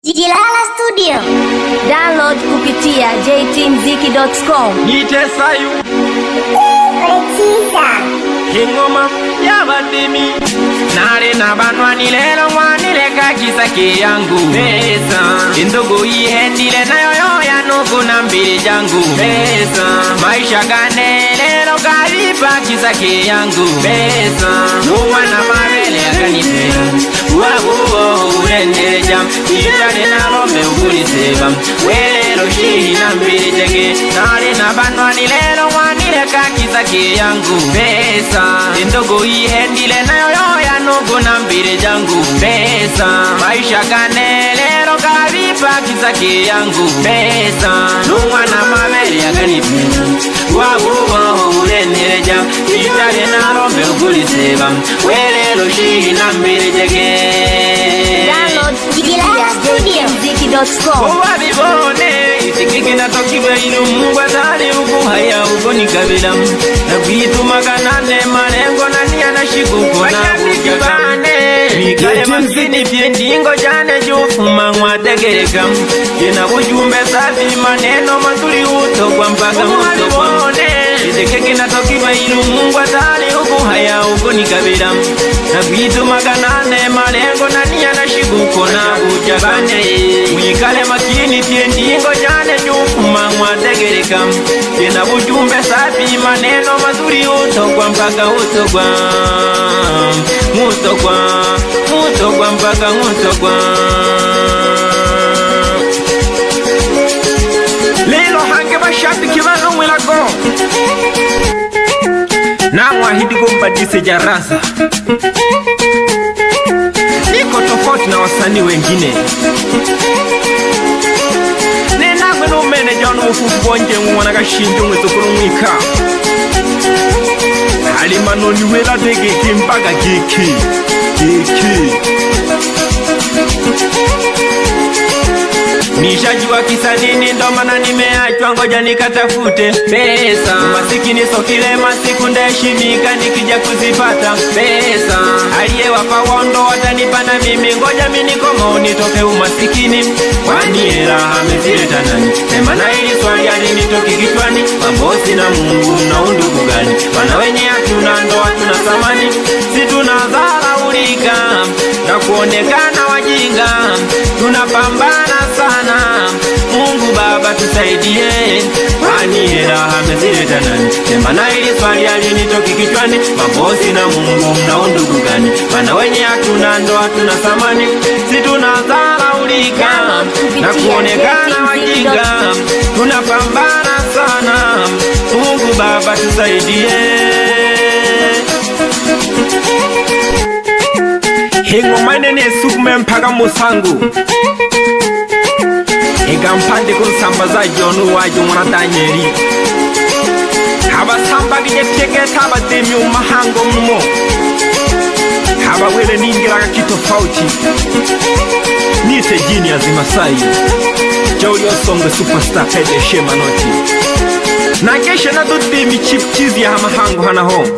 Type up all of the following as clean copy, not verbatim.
Jilala Studio. Download kupitia jtmziki.com. Nitesayu Rechiza. Kingoma yabadimi Nare nabanwa nilelo mwanileka kisake yangu Pesa Indogo ihendile na yoyo ya nuku na mbili jangu Pesa Maisha gane lelo kalipa kisake yangu Pesa Nuwa na marele ya kanipea Wabuo urende jam Itale na lome ukuliseba Welelo shihi na mbili jege Nare nabanwa nilelo mwanileka kisake yangu Pesa Indogo ihendile na yoyo ya nugu na mbili jangu Pesa Maisha gane lero kavipa kisake yangu Pesa Nungwa na mabele ya kanipina Wabuwa urenire jam Itale na lombe ukuliseba Welelo shihi na mbili jege Download kupitia jtmziki.com. Wabibone Isikiki na tokiwe inu mungwa tali uku haya uko nikabila Na kuitu makanane malengo na niya na shikuko na kujabane Mikale makini pie ndingo jane jufuma mwategereka Jena ujumbe safi maneno mazuri uto kwa mpaka uto kwa Isikiki na tokiwe inu mungwa tali uku haya uko nikabila Na kuitu makanane malengo na niya na shikuko na kujabane Mikale makini pie ndingo jane jufuma mwategereka Jena ujumbe safi maneno mazuri utogwa mpaka utogwa Utogwa mpaka utogwa Lelo hange mashabiki wano mwelako Na mwahidi kumbadise jarasa Niko tofauti na wasanii wengine Nenagwe numene jano ufufu bonje mwana gashinjo mwezokuru mwika Halimano niwela degeki mpaka geki Nishajua kisa nini ndo maana nimeachwa ngoja nikatafute pesa Masikini sokile masiku ndaheshimika nikija kuzipata pesa Aliyewapa wondo watanipa na mimi ngoja mimi nikomo nitoke umasikini Kwani hela amezileta nani? Sema na hili swali alinitoki kichwani Mabosi na Mungu na undugu gani? Wana wenye hatuna ndo hatuna thamani Si tunadharaulika na kuonekana wajinga Tunapambana sana Mungu Baba tusaidie Kwani hela amezileta nani? Sema na hili swali alinitoki kichwani Mabosi na Mungu na undugu gani? Wana wenye hatuna ndo hatuna thamani Si tunadharaulika na kuonekana wajinga Tunapambana sana Mungu Baba tusaidie Hingo manene sukume mpaka musangu Ega mpande kunsamba jonu waju mwana Danieli Haba samba gije piegeta haba demi umahango mmo Haba wele ningira kitofauti Nite genius Masai Jolio songe superstar pede shema noti Na keshe na dudimi chip cheese ya hamahango hana home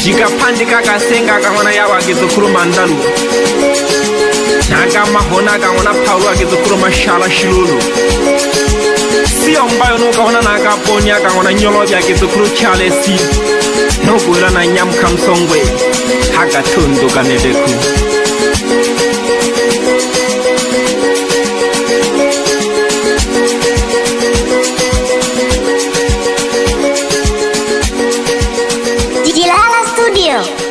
Jika pandi kaka senga kakwana yawa gizukuru mandalu Naga mahona kakwana Paulo gizukuru mashala shilulu Sio mbayo nuka wana naga bonya kakwana nyolobya gizukuru chalesi Nogura na nyamka msongwe Haga tundu kanedeku Jilala Studio.